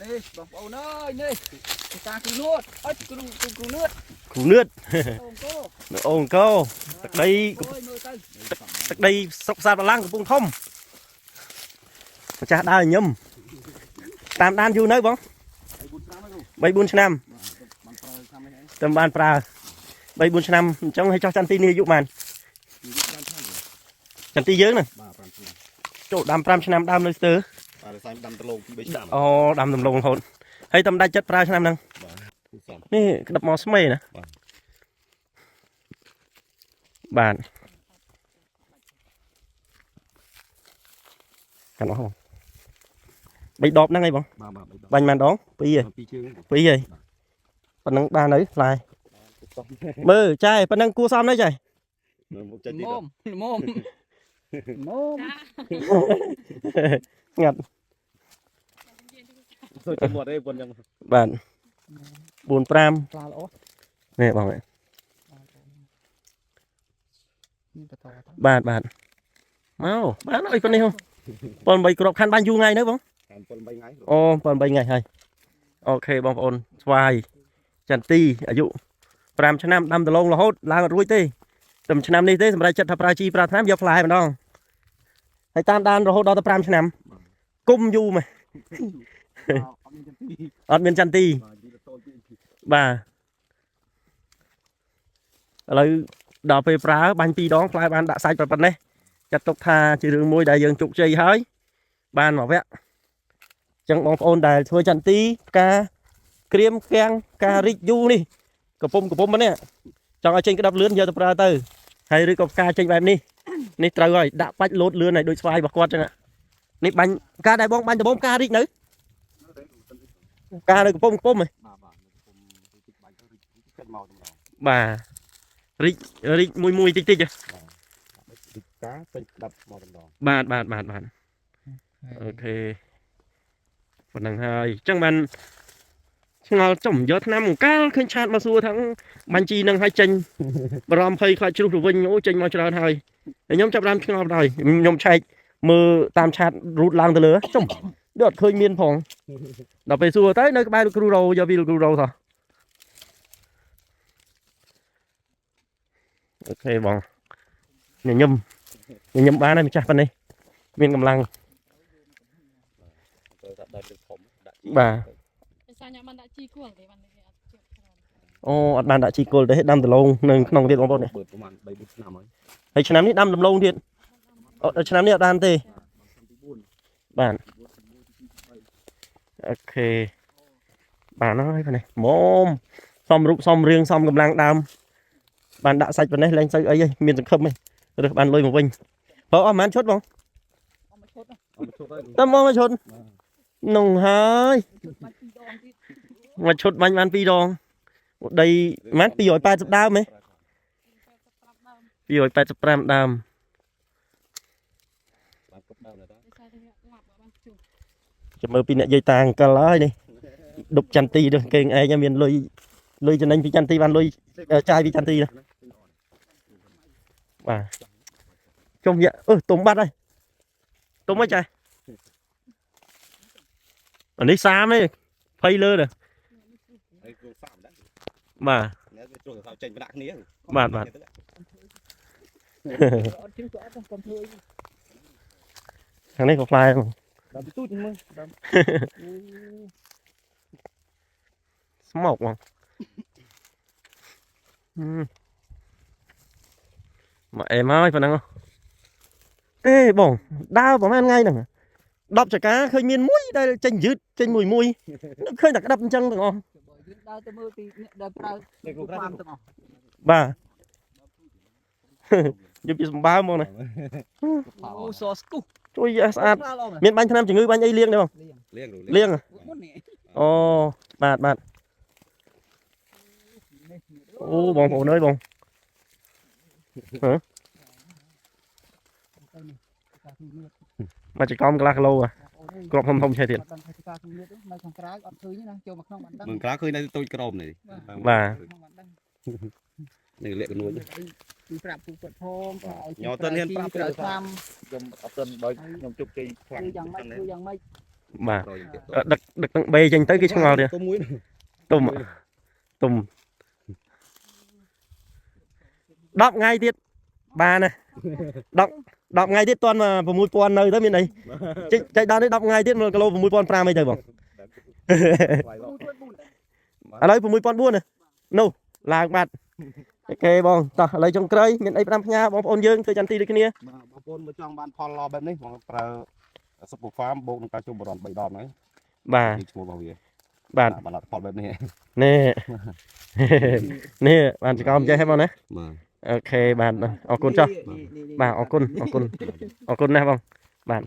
នេះបងប្អូនអើយនេះការគ្រូនួតអើយគ្រូនួតគ្រូនឿតអូអង្គរទឹកដីទឹកដីសុកសាតបលាំងកំពង់ធំម្ចាស់ដើរញឹមតាមដានយូរនៅបង3 4 ឆ្នាំតាមបានប្រើ3 4 ឆ្នាំអញ្ចឹងឲ្យចោះចន្ទទីនេះអាយុបានចន្ទទីយើងណាចូលដាំ5 ឆ្នាំដើមនៅស្ទើបាទតែដាំដលង2 3 ឆ្នាំអូដាំដំឡូងរហូតហើយតែមិនដាច់ចិត្តប្រើឆ្នាំហ្នឹងនេះក្តាប់មកស្មេណាបាទកាន់អស់3 ដបហ្នឹងហើយបងបាញ់បានដង2ហើយ2ហើយប៉ុណ្ណឹងបានទៅផ្លែមើលចាយប៉ុណ្ណឹងគួសមដែរចាយមុំស្ងាត់សូជិះមាត់ទេប៉ុណ្ណឹងបាទ4 5ផ្លាល្អនេះបងបាទបាទមកបានអីប៉ុណ្នេះហ៎7 8គ្រាប់ខាន់បាញ់យូរថ្ងៃនៅបង7 8ថ្ងៃអូ7 8ថ្ងៃហើយអូខេបងប្អូនស្វាយចន្ទទីអាយុ5 ឆ្នាំដាំដលងរហូតឡើងអត់រួចទេតែឆ្នាំនេះទេសម្រាប់ចិត្តថាប្រើជីប្រើថ្នាំយកផ្លែម្ដងហើយតាមដានរហូតដល់ទៅ5 ឆ្នាំគុំយូរមកអត់មានចន្ទទីបាទឥឡូវដល់ពេលប្រើបាញ់2 ដងផ្លែបានដាក់សាច់ប៉ុណ្ណេះចាត់ទុកថាជារឿងមួយដែលយើងជោគជ័យហើយបានមកវគ្គចឹងបងប្អូនដែលធ្វើចន្ទទីផ្កាក្រៀមកាំងការរីកយូរនេះកំពុំមកនេះចង់ឲ្យចេញក្តាប់លឿនយកទៅប្រើទៅហើយឬក៏ផ្កាចេញបែបនេះនេះត្រូវហើយដាក់បាច់លោតលឿនឲ្យដូចស្វាយរបស់គាត់ចឹងនេះបាញ់ផ្កាដែលបងបាញ់ដំបូងផ្ការីកនៅផ្កានៅកំពុំហ៎បាទរីកមួយតិចផ្កាពេញស្ដាប់មកម្ដងបាទអូខេប៉ុណ្ណឹងហើយអញ្ចឹងបានឆ្ងល់ចំយកឆ្នាំអង្កាលឃើញឆាតមកសួរថាបាញ់ជីនឹងឲ្យចេញបរំភ័យខ្លាចជ្រុះទៅវិញអូចេញមកច្រើនហើយខ្ញុំចាប់ដើមឆ្ងល់បណ្ដោយខ្ញុំឆែកមើលតាមឆាតរូតឡើងទៅលើចំដូចអត់ឃើញមានផងដល់ពេលសួរទៅនៅក្បែរលោកគ្រូរោយកពីលោកគ្រូរោថោះអូខេបងញញឹមបានហើយម្ចាស់ប៉ុណ្នេះមានកម្លាំងបាទអូអត់បានដាក់ជីគល់ទេដាំដំឡូងនៅក្នុងទៀតបងប្អូននេះប្រហែល3 4ឆ្នាំហើយឆ្នាំនេះដាំដំឡូងទៀតអូឆ្នាំនេះអត់ដាំទេបាទអូខេបានហើយប៉ុណ្នេះមុំសំរូបសំរៀងសំកម្លាំងដើមបានដាក់សាច់ប៉ុណ្នេះលែងសូវអីទេមានសង្ឃឹមទេរើសបានលុយមកវិញបើអស់ប៉ុន្មានឈុតបងតែមកឈុតនងហើយមកឈុតបាញ់បាន2 ដងដីប៉ុន្មាន280ដើមហ៎285ដើមចាំមើលពីអ្នកយាយតាអង្កលហើយនេះដុបចន្ទទីទៅគេឯងមានលុយចំណេញពីចន្ទទីបានលុយចាយពីចន្ទទីណាបាទចុំយ៉ាទុំបាត់ហើយទុំអីចាអានេះសាមទេភ័យលើដែរបាទចេញប្រដាក់គ្នាបាទខាងនេះក៏ផ្លែដល់ទូចមើលស្មុកបងមកអេមកហើយប៉ុណ្ណឹងទេបងដើរប្រហែលថ្ងៃហ្នឹង10 ចកាឃើញមានមួយដែលចេញយឺតចេញមួយឃើញតែក្តាប់អញ្ចឹងទាំងអស់ដើរទៅមើលពីអ្នកដែលប្រើទាំងអស់បាទយកពីសម្បើមមកណាអូសស្ទុះជួយស្អាតមានបាញ់ថ្នាំជំងឺបាញ់អីលាងទេបងលាងអូបាទអូបងប្អូនអើយបងមកចកំកន្លះគីឡូគ្រាប់ធំឆេះទៀតនៅខាងក្រៅអត់ឃើញណាចូលមកក្នុងបាត់ដឹងមើលក្រៅឃើញនៅតូចក្រមនេះបាទនេះលាក់កនួនពីប្រាប់ពូគាត់ផងញ៉ោតិនហ៊ានប្រាប់ឆ្នាំខ្ញុំអត់ទាន់បើខ្ញុំជប់ជ័យខ្លាំងយ៉ាងម៉េច បាទ ក្រោយទៀត ដឹកទាំងបេចេញទៅគេឆ្ងល់ទៀត ទុំមួយ ទុំទុំ10ថ្ងៃទៀតបានណា10ថ្ងៃទៀតតន់6000នៅទៅមានអីចេញដល់នេះ10ថ្ងៃទៀត1គីឡូ6500អីទៅបង ឥឡូវ6400ណានោះឡើងបាត់អូខេបងតោះឥឡូវចុងក្រោយមានអីផ្ដាំផ្ញើបងប្អូនយើងធ្វើចន្ទទីដូចគ្នា បងប្អូនមកចង់បានផលល្អបែបនេះបងប្រើសុពហ្វាមបូកនឹងការជុំបរន3ដបហ្នឹង បាទ ឈ្មោះរបស់វា បាទ បានផលបែបនេះ នេះនេះបានចកមចេះហ៎បងណា បាទ អូខេបាទអរគុណចុះបាទអរគុណណាស់បងបាទ